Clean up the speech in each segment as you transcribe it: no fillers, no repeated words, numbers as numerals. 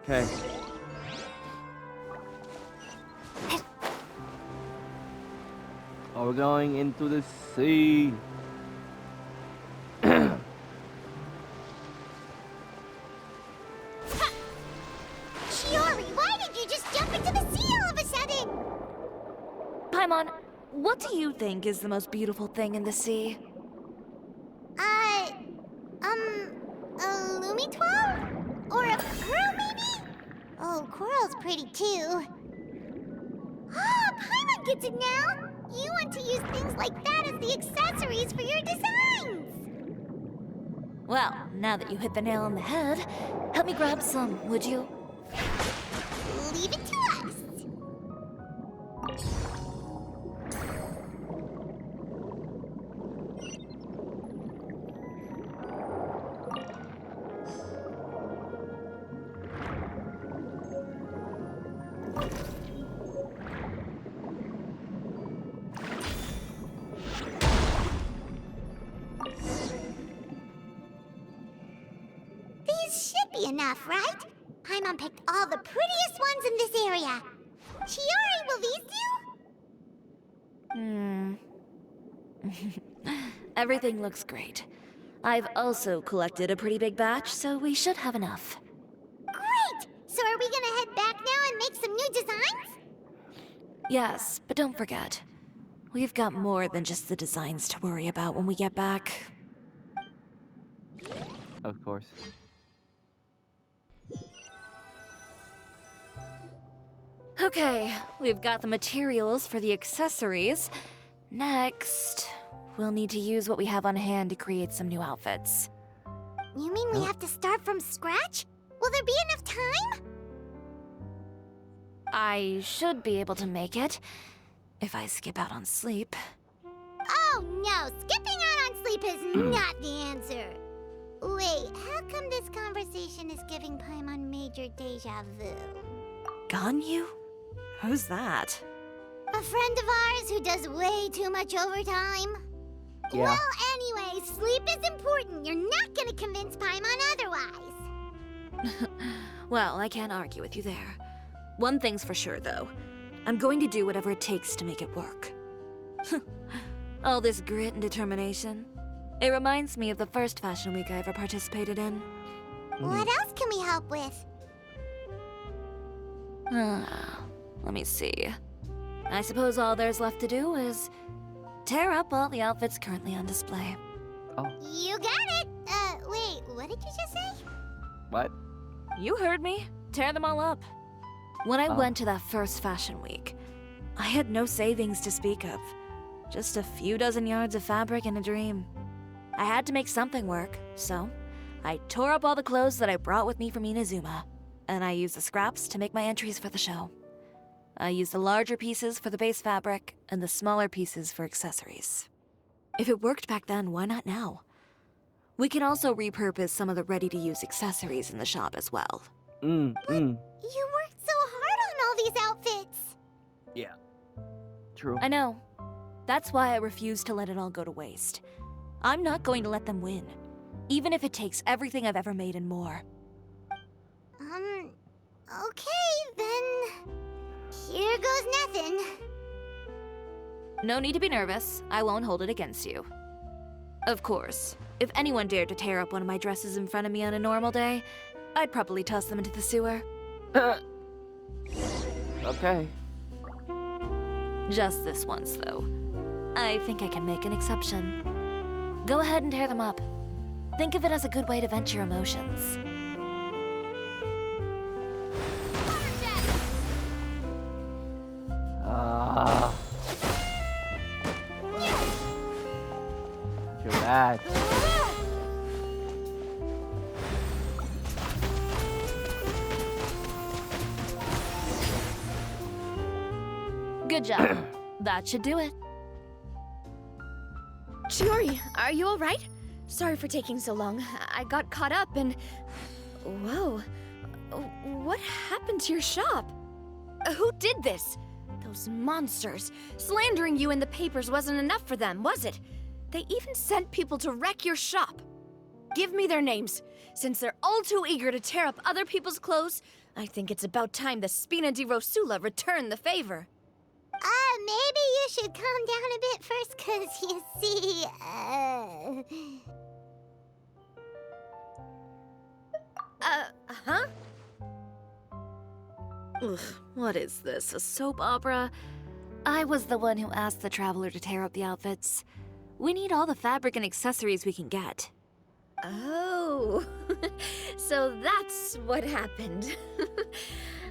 Okay. Oh, we're going into the sea. Shiori, why did you just jump into the sea all of a sudden? Paimon, what do you think is the most beautiful thing in the sea? A Lumitwal? Or a pearl, maybe? Oh, coral's pretty too. Ah, Paimon gets it now! You want to use things like that as the accessories for your designs! Well, now that you hit the nail on the head, help me grab some, would you? Leave it to us! These should be enough, right? Paimon picked all the prettiest ones in this area. Shiori, will these do? Everything looks great. I've also collected a pretty big batch, so we should have enough. Great! So are we gonna head back now and make some new designs? Yes, but don't forget, we've got more than just the designs to worry about when we get back. Of course. Okay, we've got the materials for the accessories. Next, we'll need to use what we have on hand to create some new outfits. You mean we have to start from scratch? Will there be enough time? I should be able to make it, if I skip out on sleep. Oh no, skipping out on sleep is not the answer. Wait, how come this conversation is giving Paimon major deja vu? Ganyu? Who's that? A friend of ours who does way too much overtime? Yeah. Well, anyway, sleep is important. You're not gonna convince Paimon otherwise. Well, I can't argue with you there. One thing's for sure, though. I'm going to do whatever it takes to make it work. All this grit and determination. It reminds me of the first fashion week I ever participated in. What else can we help with? Let me see. I suppose all there's left to do is tear up all the outfits currently on display. Oh, You got it! Wait, what did you just say? what? You heard me. Tear them all up. When I Oh. went to that first fashion week, I had no savings to speak of. Just a few dozen yards of fabric and a dream. I had to make something work, so I tore up all the clothes that I brought with me from Inazuma, and I used the scraps to make my entries for the show. I used the larger pieces for the base fabric and the smaller pieces for accessories. If it worked back then, why not now? We can also repurpose some of the ready-to-use accessories in the shop as well. You worked so hard on all these outfits! Yeah. True. I know. That's why I refuse to let it all go to waste. I'm not going to let them win, even if it takes everything I've ever made and more. Okay, then... Here goes nothing. No need to be nervous. I won't hold it against you. Of course, if anyone dared to tear up one of my dresses in front of me on a normal day, I'd probably toss them into the sewer. Okay. Just this once, though. I think I can make an exception. Go ahead and tear them up. Think of it as a good way to vent your emotions. Too bad. Good job. That should do it. Shiori, are you alright? Sorry for taking so long. I got caught up and... Whoa. What happened to your shop? Who did this? Those monsters. Slandering you in the papers wasn't enough for them, was it? They even sent people to wreck your shop. Give me their names. Since they're all too eager to tear up other people's clothes, I think it's about time the Spina di Rosula return the favor. Maybe you should calm down a bit first, 'cause you see, Huh? Ugh, what is this, a soap opera? I was the one who asked the traveler to tear up the outfits. We need all the fabric and accessories we can get. Oh, so that's what happened.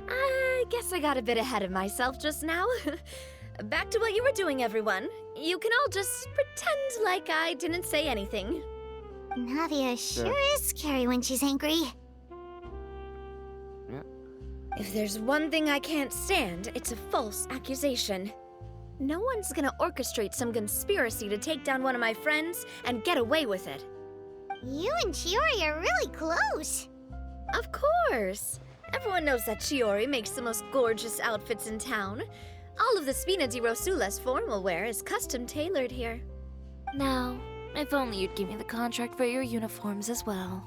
I guess I got a bit ahead of myself just now. Back to what you were doing, everyone. You can all just pretend like I didn't say anything. Navia sure is scary when she's angry. Yeah. If there's one thing I can't stand, it's a false accusation. No one's gonna orchestrate some conspiracy to take down one of my friends and get away with it. You and Chiori are really close. Of course! Everyone knows that Chiori makes the most gorgeous outfits in town. All of the Spina di Rosula's formal wear is custom tailored here. Now, if only you'd give me the contract for your uniforms as well.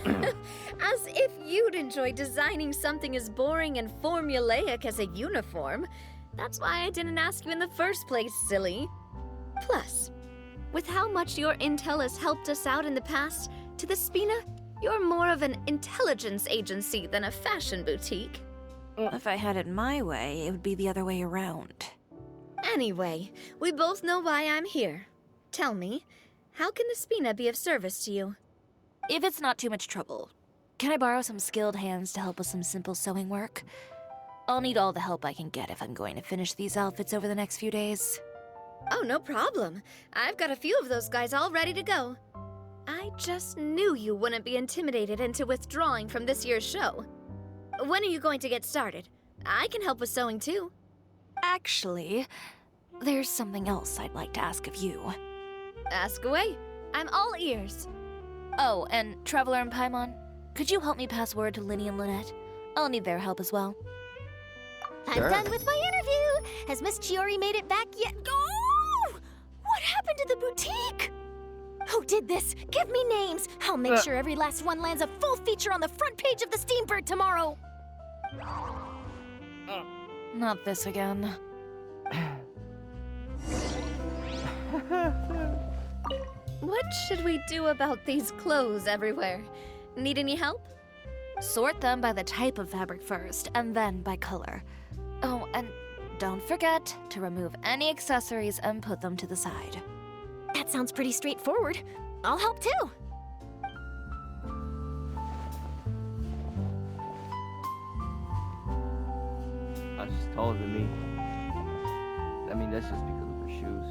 As if you'd enjoy designing something as boring and formulaic as a uniform. That's why I didn't ask you in the first place, silly. Plus, with how much your intel has helped us out in the past, to the Spina, you're more of an intelligence agency than a fashion boutique. If I had it my way, it would be the other way around. Anyway, we both know why I'm here. Tell me, how can the Spina be of service to you? If it's not too much trouble, can I borrow some skilled hands to help with some simple sewing work? I'll need all the help I can get if I'm going to finish these outfits over the next few days. Oh, no problem. I've got a few of those guys all ready to go. I just knew you wouldn't be intimidated into withdrawing from this year's show. When are you going to get started? I can help with sewing too. Actually, there's something else I'd like to ask of you. Ask away. I'm all ears. Oh, and Traveler and Paimon, could you help me pass word to Linny and Lynette? I'll need their help as well. I'm done with my interview. Has Miss Chiori made it back yet? Oh! What happened to the boutique? Who did this? Give me names. I'll make sure every last one lands a full feature on the front page of the Steambird tomorrow. Not this again. What should we do about these clothes everywhere? Need any help? Sort them by the type of fabric first, and then by color. Oh, and don't forget to remove any accessories and put them to the side. That sounds pretty straightforward. I'll help too. Oh, she's taller than me. I mean, that's just because of her shoes.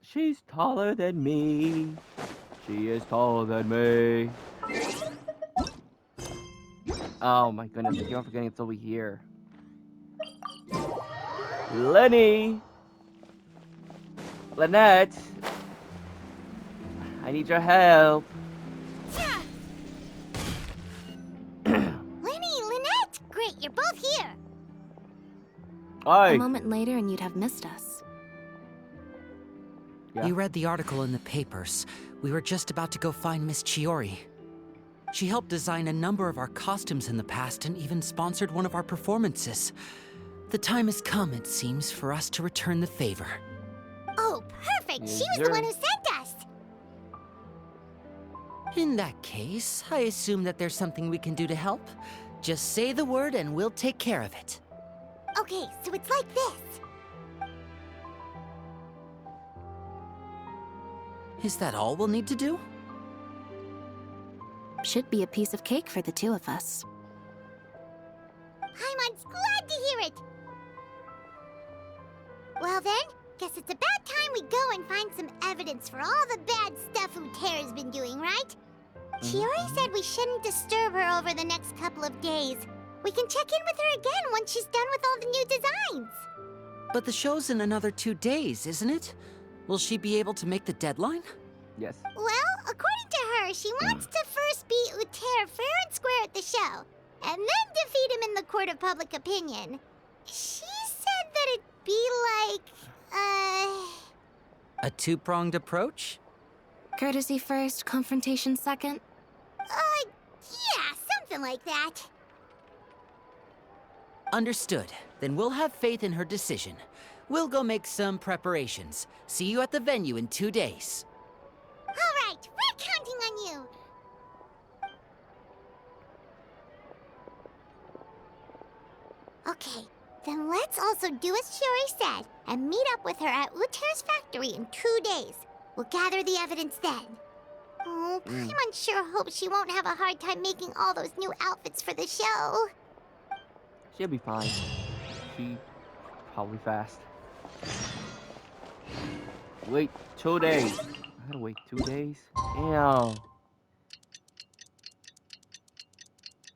She's taller than me. She is taller than me. Oh my goodness, I keep on forgetting it's over here. Lenny! Lynette! I need your help. Lenny, Lynette! Great, you're both here. Hi! A moment later and you'd have missed us. Yeah. We read the article in the papers. We were just about to go find Miss Chiori. She helped design a number of our costumes in the past and even sponsored one of our performances. The time has come, it seems, for us to return the favor. Oh, perfect. Yes, She was sir. the one who sent us. In that case, I assume that there's something we can do to help. Just say the word and we'll take care of it. Okay, so it's like this. Is that all we'll need to do? Should be a piece of cake for the two of us. Paimon's glad to hear it. Well then, guess it's about time we go and find some evidence for all the bad stuff Utera's been doing, right? Chiori said we shouldn't disturb her over the next couple of days. We can check in with her again once she's done with all the new designs. But the show's in another 2 days, isn't it? Will she be able to make the deadline? Yes. Well, according to her, she wants to first beat Uther fair and square at the show, and then defeat him in the court of public opinion. She said that it'd be like, A two-pronged approach? Courtesy first, confrontation second. Yeah, something like that. Understood. Then we'll have faith in her decision. We'll go make some preparations. See you at the venue in 2 days. All right, we're counting on you. Okay, then let's also do as Shiori said and meet up with her at Uter's factory in 2 days. We'll gather the evidence then. Oh, Paimon sure hopes she won't have a hard time making all those new outfits for the show. She'll be fine. She probably fast. Wait 2 days. I gotta wait 2 days? Damn.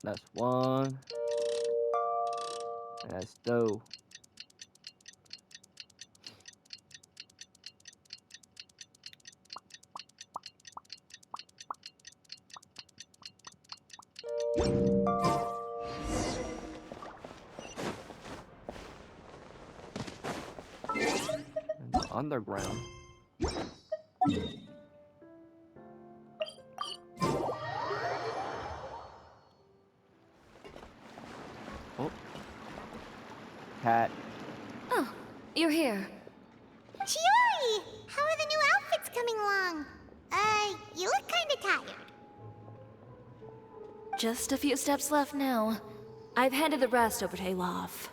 That's one. That's two. And the underground. Oh. Cat. Oh, you're here. Shiori, how are the new outfits coming along? You look kinda tired. Just a few steps left now. I've handed the rest over to Olaf.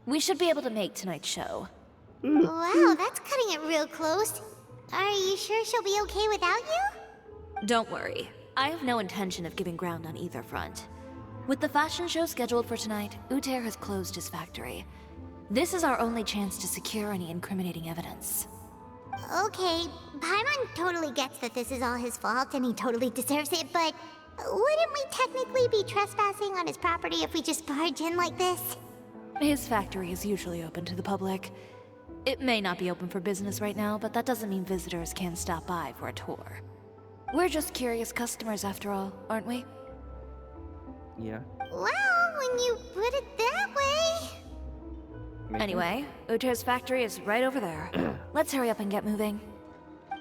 We should be able to make tonight's show. Wow, that's cutting it real close. Are you sure she'll be okay without you? Don't worry. I have no intention of giving ground on either front. With the fashion show scheduled for tonight, Uter has closed his factory. This is our only chance to secure any incriminating evidence. Okay, Paimon totally gets that this is all his fault and he totally deserves it, but wouldn't we technically be trespassing on his property if we just barge in like this? His factory is usually open to the public. It may not be open for business right now, but that doesn't mean visitors can't stop by for a tour. We're just curious customers after all, aren't we? Yeah. Well, when you put it that way... Anyway, Uter's factory is right over there. Let's hurry up and get moving.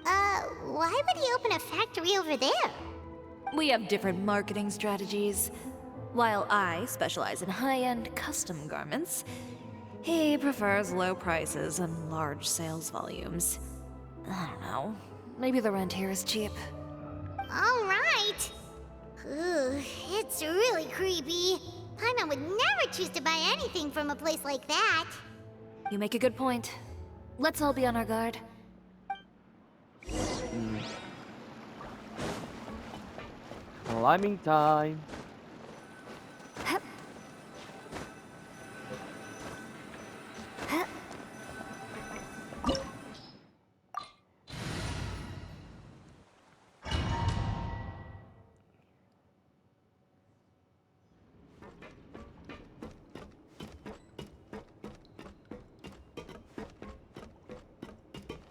Why would he open a factory over there? We have different marketing strategies. While I specialize in high-end custom garments, he prefers low prices and large sales volumes. I don't know. Maybe the rent here is cheap. All right. Ugh, it's really creepy. Paimon would never choose to buy anything from a place like that. You make a good point. Let's all be on our guard. Climbing time.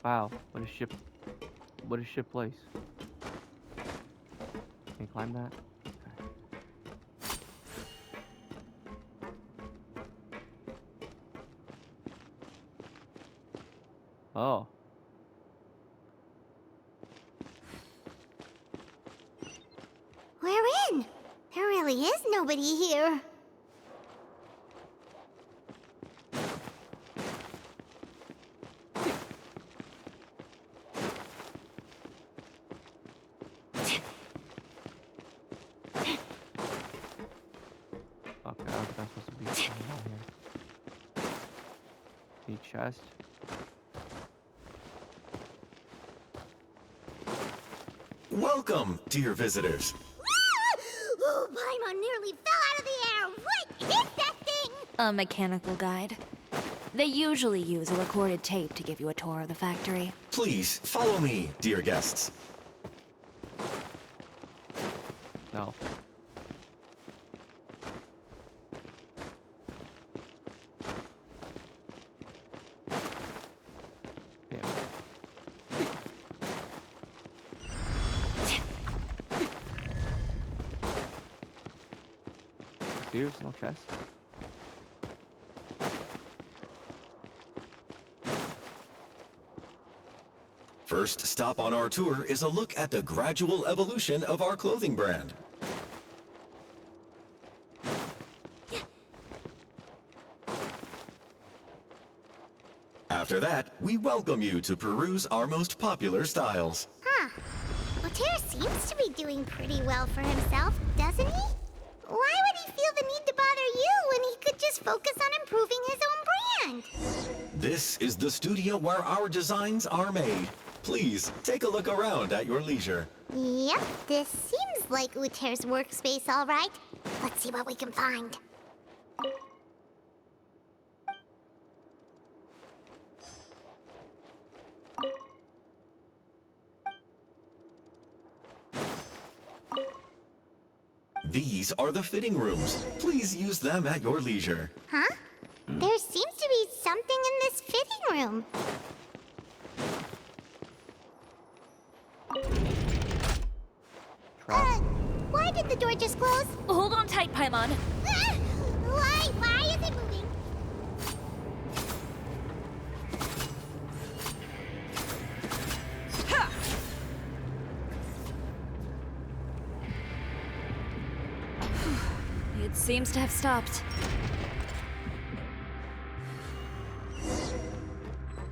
Wow, what a ship place. Can you climb that? Okay. Oh. We're in. There really is nobody here. Okay, I was not supposed to be down here. Any chest? Welcome, dear visitors. Oh, Paimon nearly fell out of the air. What is that thing? A mechanical guide. They usually use a recorded tape to give you a tour of the factory. Please follow me, dear guests. No. Damn. Serious? No chest? first stop on our tour is a look at the gradual evolution of our clothing brand. After that, we welcome you to peruse our most popular styles. Huh. Oter seems to be doing pretty well for himself, doesn't he? Why would he feel the need to bother you when he could just focus on improving his own brand? This is the studio where our designs are made. Please, take a look around at your leisure. Yep, this seems like Uter's workspace, all right. Let's see what we can find. These are the fitting rooms. Please use them at your leisure. Huh? There seems to be something in this fitting room. Why did the door just close? Hold on tight, Paimon. Ah! Why is it moving? It seems to have stopped.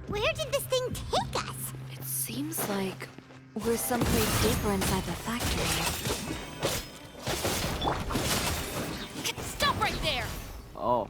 Where did this thing take us? It seems like we're someplace deeper inside the factory. Stop right there! Oh.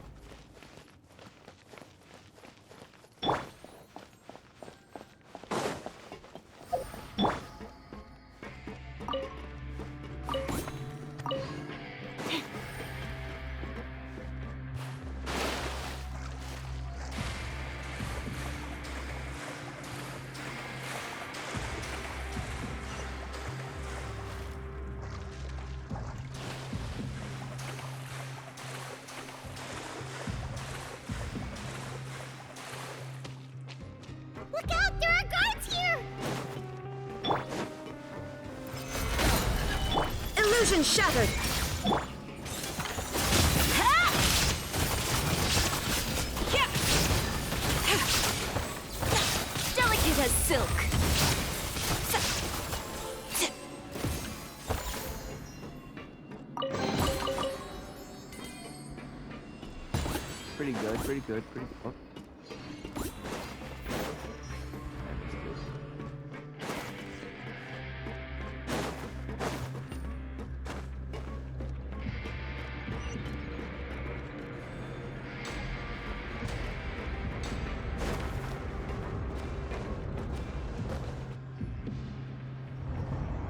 Look out, there are guards here! Illusion shattered! Delicate as silk. Pretty good, pretty good, pretty good.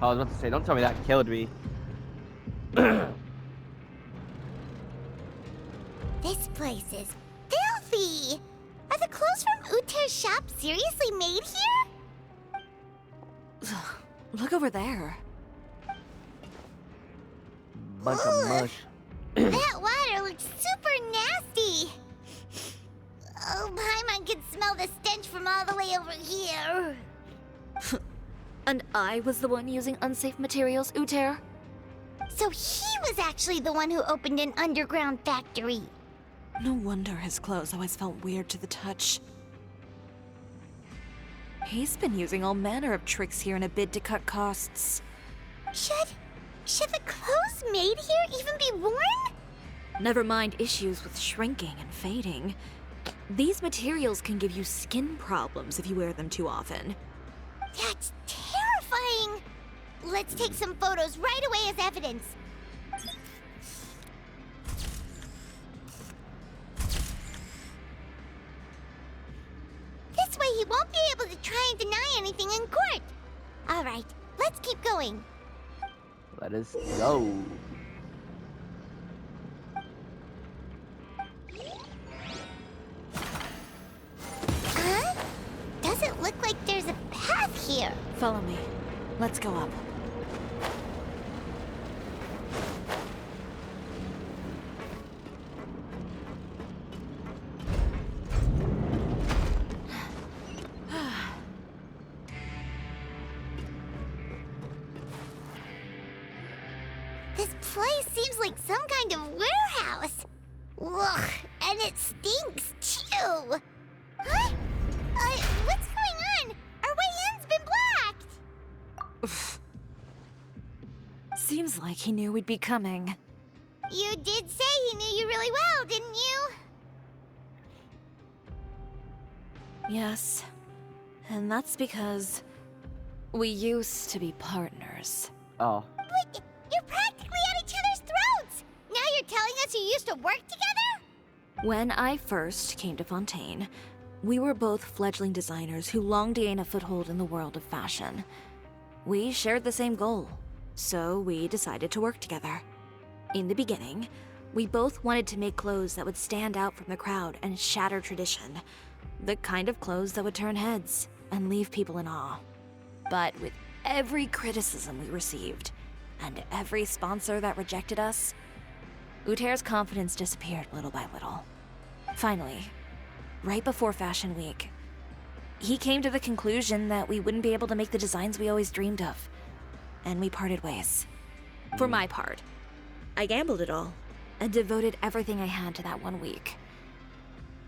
I was about to say, don't tell me that killed me. This place is filthy! Are the clothes from Uter's shop seriously made here? Look over there. Bunch of Ugh. mush. That water looks super nasty! Oh, Paimon can smell the stench from all the way over here. And I was the one using unsafe materials, Uter? So he was actually the one who opened an underground factory. No wonder his clothes always felt weird to the touch. He's been using all manner of tricks here in a bid to cut costs. Should the clothes made here even be worn? Never mind issues with shrinking and fading. These materials can give you skin problems if you wear them too often. That's terrifying! Let's take some photos right away as evidence. This way he won't be able to try and deny anything in court. All right, let's keep going. Let us go. Huh? Doesn't look like there's a path here. Follow me. Let's go up. This place seems like some kind of warehouse. Ugh, and it stinks too. Huh? What's going on? Our way in's been blocked. Seems like he knew we'd be coming. You did say he knew you really well, didn't you? Yes. And that's because we used to be partners. Oh. But you're practically at each other's throats! Now you're telling us you used to work together? When I first came to Fontaine, we were both fledgling designers who longed to gain a foothold in the world of fashion. We shared the same goal, so we decided to work together. In the beginning, we both wanted to make clothes that would stand out from the crowd and shatter tradition. The kind of clothes that would turn heads and leave people in awe. But with every criticism we received, and every sponsor that rejected us, Uter's confidence disappeared little by little. Finally, right before Fashion Week, he came to the conclusion that we wouldn't be able to make the designs we always dreamed of, and we parted ways. For my part, I gambled it all and devoted everything I had to that 1 week.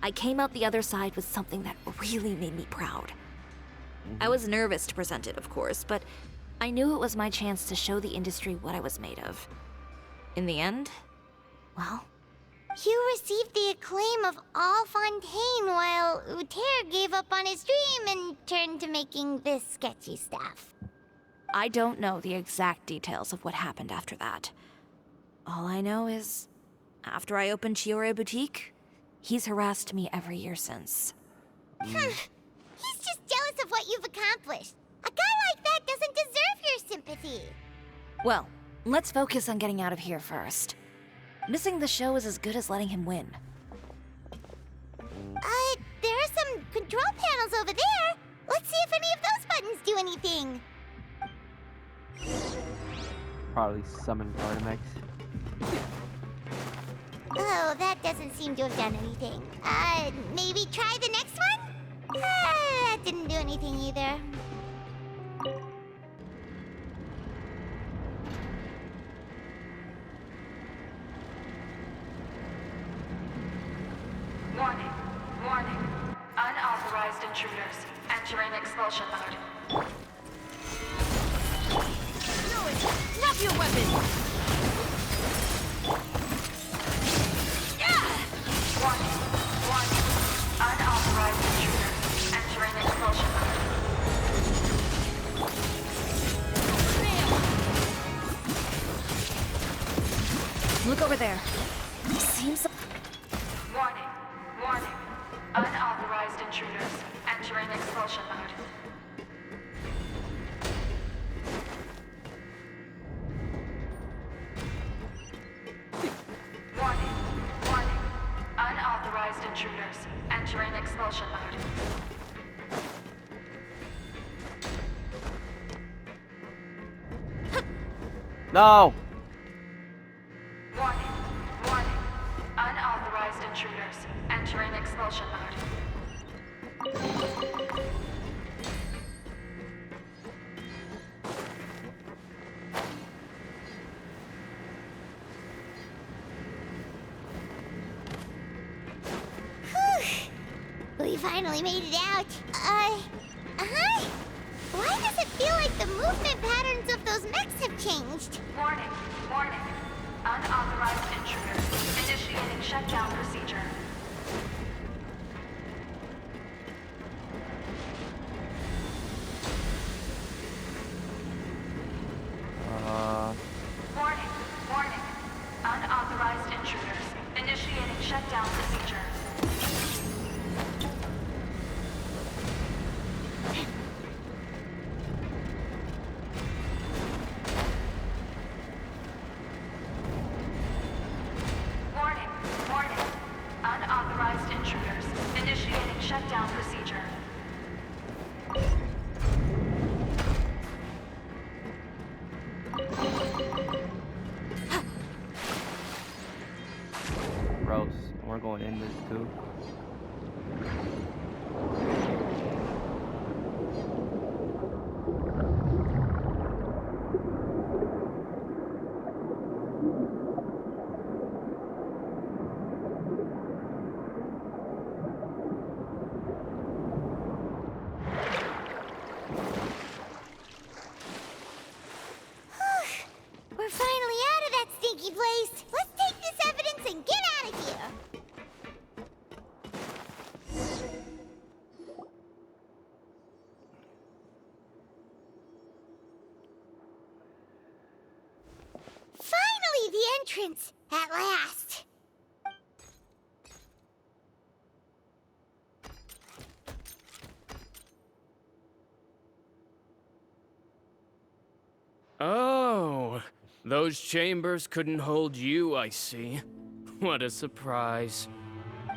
I came out the other side with something that really made me proud. I was nervous to present it, of course, but I knew it was my chance to show the industry what I was made of. In the end, well, You received the acclaim of all Fontaine while Uter gave up on his dream and turned to making this sketchy stuff. I don't know the exact details of what happened after that. All I know is, after I opened Chiore Boutique, he's harassed me every year since. He's just jealous of what you've accomplished. A guy like that doesn't deserve your sympathy. Well, let's focus on getting out of here first. Missing the show is as good as letting him win. There are some control panels over there. Let's see if any of those buttons do anything. Probably summon Gardamex. Oh, that doesn't seem to have done anything. Maybe try the next one? That didn't do anything either. Warning, warning. Unauthorized intruders entering expulsion mode. Drop your weapon! Warning, warning. Unauthorized intruders entering expulsion mode. Look over there. He seems... Warning, warning. Unauthorized intruders entering expulsion mode. Warning, warning. Unauthorized intruders entering expulsion mode. No! Warning, warning. Unauthorized intruders entering expulsion mode. We finally made it out. Why does it feel like the movement patterns of those mechs have changed? Warning, warning. Unauthorized intruders initiating shutdown procedure. Warning, warning. Unauthorized intruders initiating shutdown procedure. Warning, warning. Unauthorized intruders initiating shutdown procedure. Gross. We're going in this too. entrance, at last. Oh, those chambers couldn't hold you, I see. What a surprise.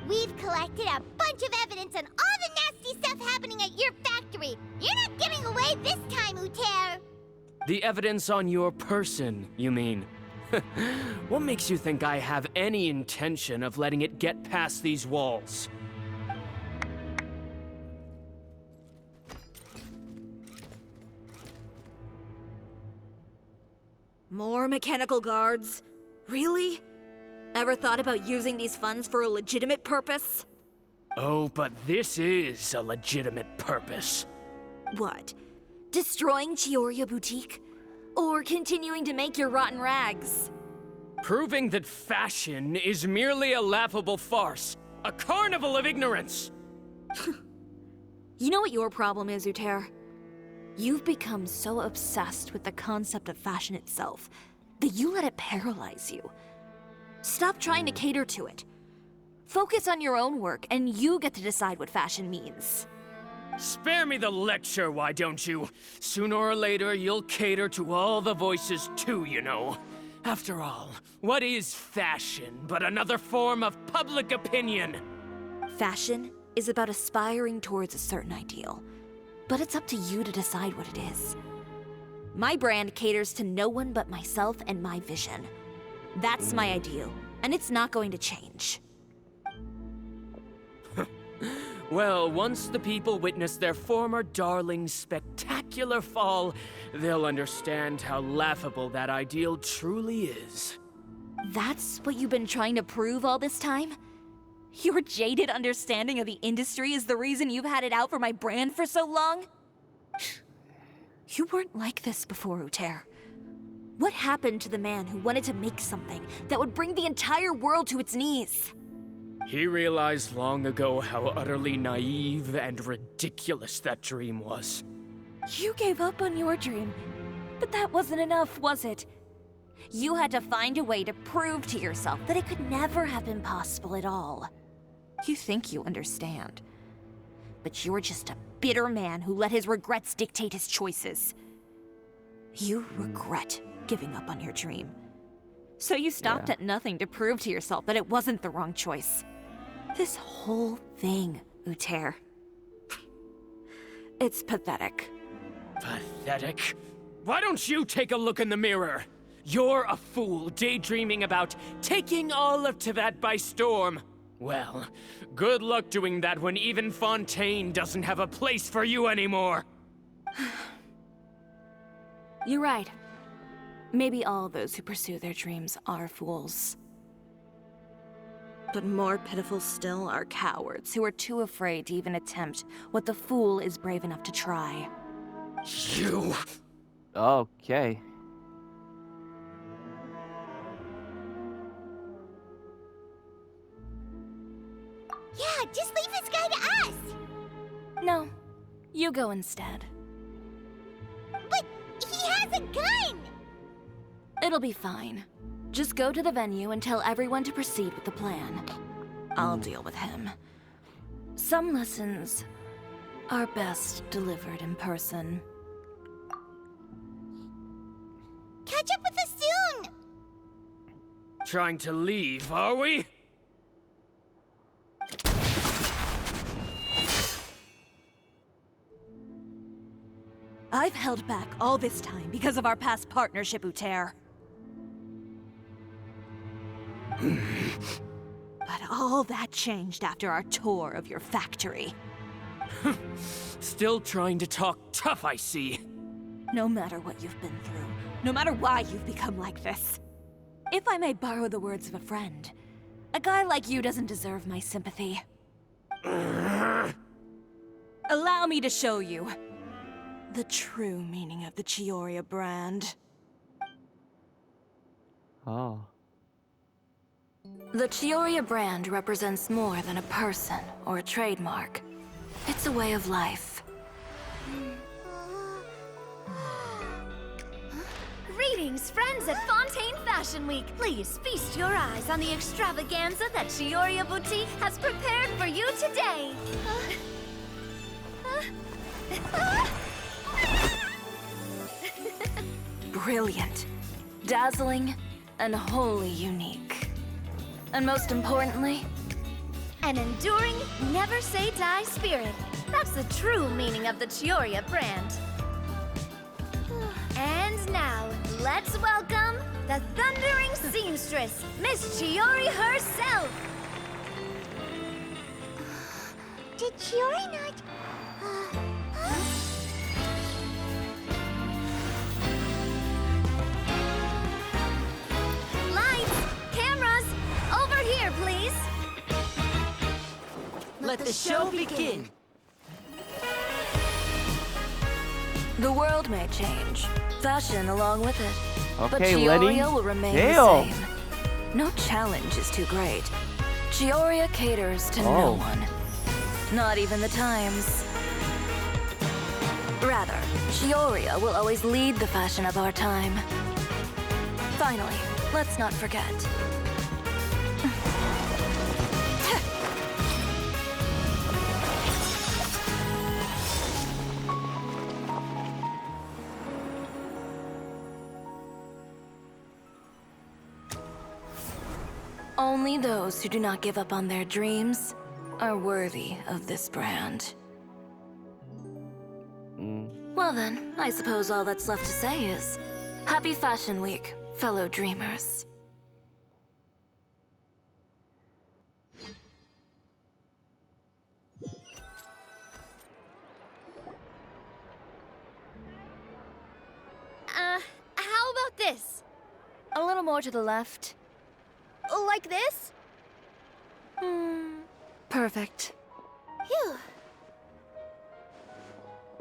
We've collected a bunch of evidence on all the nasty stuff happening at your factory. You're not getting away this time, Uter. The evidence on your person, you mean? What makes you think I have any intention of letting it get past these walls? More mechanical guards? Really? Ever thought about using these funds for a legitimate purpose? Oh, but this is a legitimate purpose. What? Destroying Chioria Boutique? Or continuing to make your rotten rags? Proving that fashion is merely a laughable farce. A carnival of ignorance! You know what your problem is, Uter? You've become so obsessed with the concept of fashion itself that you let it paralyze you. Stop trying to cater to it. Focus on your own work, and you get to decide what fashion means. Spare me the lecture, why don't you? Sooner or later, you'll cater to all the voices too, you know. After all, what is fashion but another form of public opinion? Fashion is about aspiring towards a certain ideal, but it's up to you to decide what it is. My brand caters to no one but myself and my vision. That's my ideal, and it's not going to change. Well, once the people witness their former darling's spectacular fall, they'll understand how laughable that ideal truly is. That's what you've been trying to prove all this time? Your jaded understanding of the industry is the reason you've had it out for my brand for so long? You weren't like this before, Uter. What happened to the man who wanted to make something that would bring the entire world to its knees? He realized long ago how utterly naive and ridiculous that dream was. You gave up on your dream, but that wasn't enough, was it? You had to find a way to prove to yourself that it could never have been possible at all. You think you understand, but you're just a bitter man who let his regrets dictate his choices. You regret giving up on your dream. So you stopped at nothing to prove to yourself that it wasn't the wrong choice. This whole thing, Uter. It's pathetic. Pathetic? Why don't you take a look in the mirror? You're a fool daydreaming about taking all of Teyvat by storm. Well, good luck doing that when even Fontaine doesn't have a place for you anymore. You're right. Maybe all those who pursue their dreams are fools. But more pitiful still are cowards who are too afraid to even attempt what the fool is brave enough to try. You... Okay. Yeah, just leave this guy to us. No, you go instead. But he has a gun. It'll be fine. Just go to the venue and tell everyone to proceed with the plan. I'll deal with him. Some lessons are best delivered in person. Catch up with us soon. Trying to leave, are we? I've held back all this time because of our past partnership, Uter. But all that changed after our tour of your factory. Still trying to talk tough, I see. No matter what you've been through, no matter why you've become like this. If I may borrow the words of a friend, a guy like you doesn't deserve my sympathy. Allow me to show you the true meaning of the Chioria brand. Oh. The Chioria brand represents more than a person or a trademark. It's a way of life. Greetings, friends at Fontaine Fashion Week. Please feast your eyes on the extravaganza that Chioria Boutique has prepared for you today. Brilliant, dazzling, and wholly unique. And most importantly, An enduring, never say die spirit. That's the true meaning of the Chioria brand. And now, let's welcome the thundering seamstress, Miss Chiori herself. Did Chiori not... Lights, cameras, over here, please. Let the show begin. the world may change, fashion along with it. But Okay, Lenny. Chioria will remain Damn. the same. No challenge is too great. Chioria caters to no Oh. one. Not even the times. Rather, Chioria will always lead the fashion of our time. Finally, let's not forget. Only those who do not give up on their dreams are worthy of this brand. Well then, I suppose all that's left to say is, Happy Fashion Week, fellow dreamers. How about this? A little more to the left. Like this? Perfect. Phew.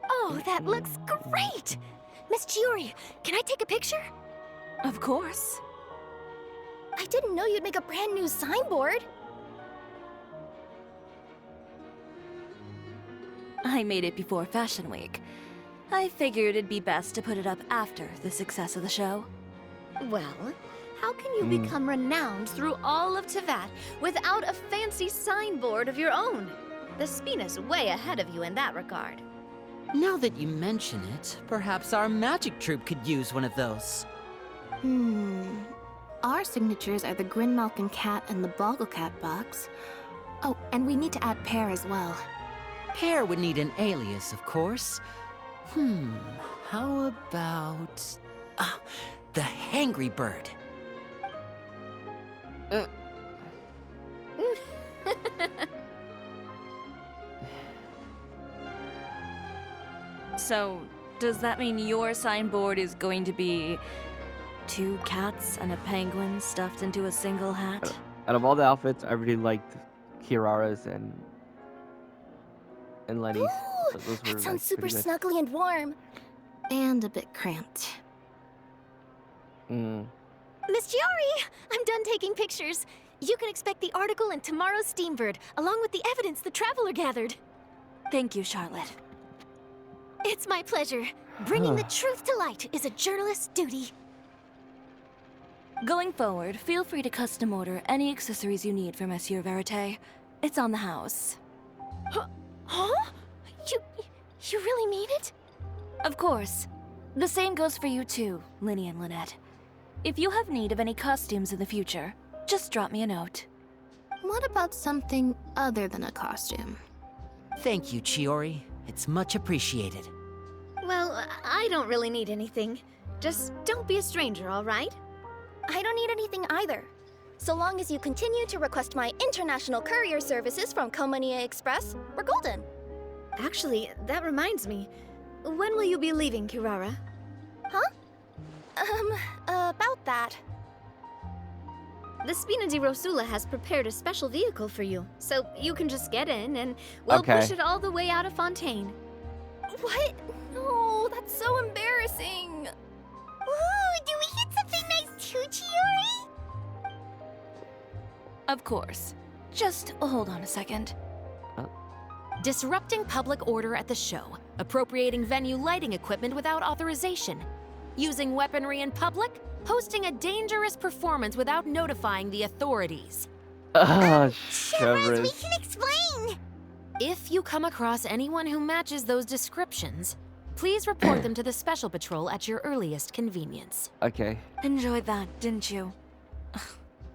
Oh, that looks great! Miss Chiori, can I take a picture? Of course. I didn't know you'd make a brand new signboard. I made it before Fashion Week. I figured it'd be best to put it up after the success of the show. Well, how can you become renowned through all of Tevat without a fancy signboard of your own? The Spina's way ahead of you in that regard. Now that you mention it, perhaps our magic troupe could use one of those. Our signatures are the Grinmalkin cat and the Bogglecat box. Oh, and we need to add Pear as well. Pear would need an alias, of course. How about... the Hangry Bird. So, does that mean your signboard is going to be 2 cats and a penguin stuffed into a single hat? Out of all the outfits, I really liked Kirara's and Lenny's. Ooh, Those were, that sounds like, super pretty good. snuggly and warm. And a bit cramped. Miss Chiori, I'm done taking pictures. You can expect the article in tomorrow's Steambird, along with the evidence the Traveler gathered. Thank you, Charlotte. It's my pleasure. Bringing the truth to light is a journalist's duty. Going forward, feel free to custom order any accessories you need for Monsieur Verite. It's on the house. Huh? You really mean it? Of course. The same goes for you too, Linny and Lynette. If you have need of any costumes in the future, just drop me a note. What about something other than a costume? Thank you, Chiori. It's much appreciated. Well, I don't really need anything. Just don't be a stranger, all right? I don't need anything either. So long as you continue to request my international courier services from Komania Express, we're golden. Actually, that reminds me. When will you be leaving, Kirara? About that. The Spina di Rosula has prepared a special vehicle for you, so you can just get in and we'll Okay. push it all the way out of Fontaine. What? No, that's so embarrassing. Ooh, do we get something nice too, Chiori? Of course. Just hold on a second. Disrupting public order at the show. Appropriating venue lighting equipment without authorization. Using weaponry in public? Hosting a dangerous performance without notifying the authorities. Ah, Shivers, we Shivers. can explain. If you come across anyone who matches those descriptions, please report them to the Special Patrol at your earliest convenience. Okay. Enjoyed that, didn't you?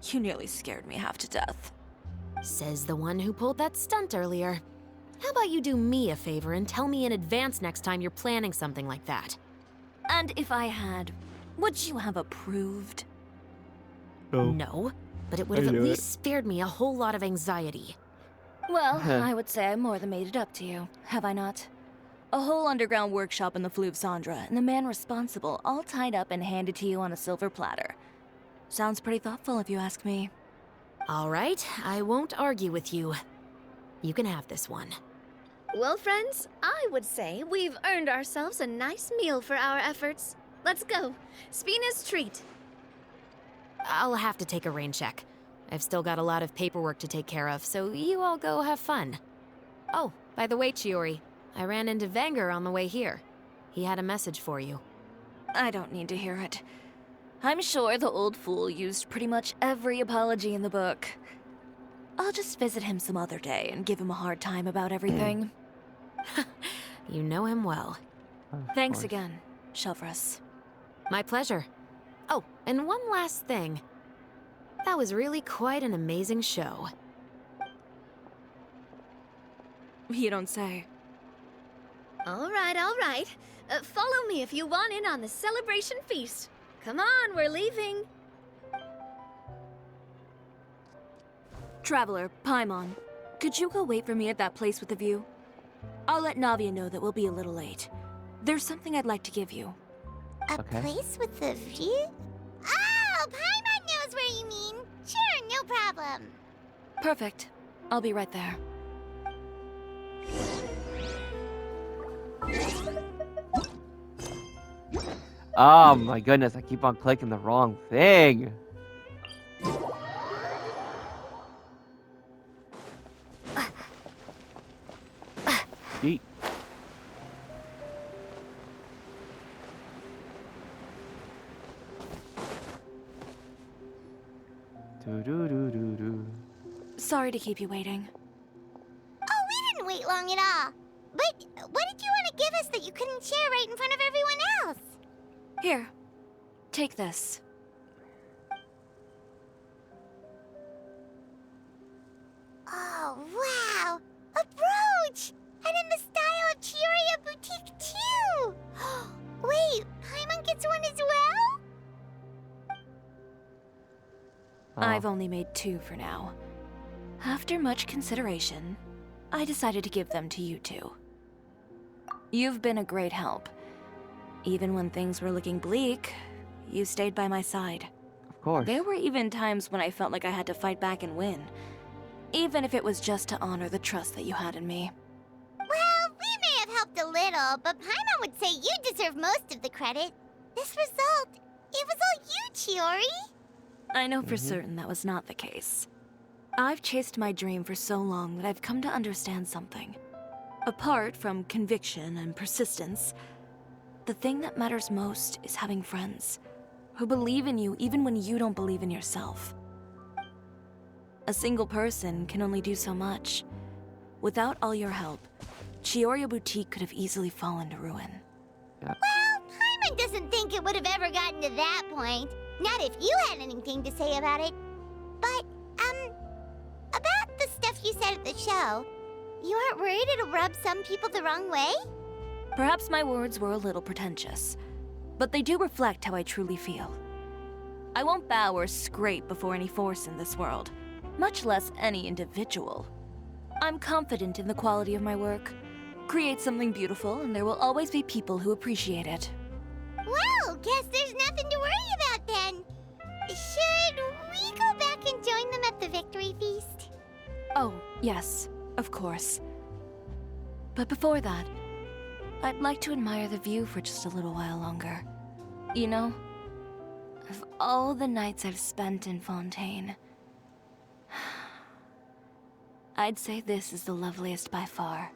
You nearly scared me half to death. Says the one who pulled that stunt earlier. How about you do me a favor and tell me in advance next time you're planning something like that? And if I had, would you have approved? No, but it would have I at knew it. least spared me a whole lot of anxiety. Well, I would say I more than made it up to you, have I not? A whole underground workshop in the Fleuve Sandra, and the man responsible all tied up and handed to you on a silver platter. Sounds pretty thoughtful if you ask me. All right, I won't argue with you. You can have this one. Well, friends, I would say we've earned ourselves a nice meal for our efforts. Let's go. Spina's treat. I'll have to take a rain check. I've still got a lot of paperwork to take care of, so you all go have fun. Oh, by the way, Chiori, I ran into Vanger on the way here. He had a message for you. I don't need to hear it. I'm sure the old fool used pretty much every apology in the book. I'll just visit him some other day and give him a hard time about everything. You know him well. Thanks course. again, Shivers. My pleasure. Oh, and one last thing. That was really quite an amazing show. You don't say. All right, all right. Follow me if you want in on the celebration feast. Come on, we're leaving. Traveler, Paimon, could you go wait for me at that place with the view? I'll let Navia know that we'll be a little late. There's something I'd like to give you. A Okay. place with the view? Oh, Paimon knows where you mean. Sure, no problem. Perfect. I'll be right there. Oh my goodness, I keep on clicking the wrong thing. Yeet. Do. Sorry to keep you waiting. Oh, we didn't wait long at all. But what did you want to give us that you couldn't share right in front of everyone else? Here, take this. Oh, wow! A brooch! And in the style of Chioria Boutique, too! Wait, Paimon gets one as well? I've only made 2 for now. After much consideration, I decided to give them to you two. You've been a great help. Even when things were looking bleak, you stayed by my side. Of course. There were even times when I felt like I had to fight back and win. Even if it was just to honor the trust that you had in me. Well, we may have helped a little, but Paimon would say you deserve most of the credit. This result, it was all you, Chiori. I know for certain that was not the case. I've chased my dream for so long that I've come to understand something. Apart from conviction and persistence, the thing that matters most is having friends who believe in you even when you don't believe in yourself. A single person can only do so much. Without all your help, Chioria Boutique could have easily fallen to ruin. Well, Paimon doesn't think it would have ever gotten to that point. Not if you had anything to say about it. But, about the stuff you said at the show, you aren't worried it'll rub some people the wrong way? Perhaps my words were a little pretentious, but they do reflect how I truly feel. I won't bow or scrape before any force in this world, much less any individual. I'm confident in the quality of my work. Create something beautiful, and there will always be people who appreciate it. Well, guess there's nothing to worry about then. Should we go back and join them at the victory feast? Oh, yes, of course. But before that, I'd like to admire the view for just a little while longer. You know, of all the nights I've spent in Fontaine, I'd say this is the loveliest by far.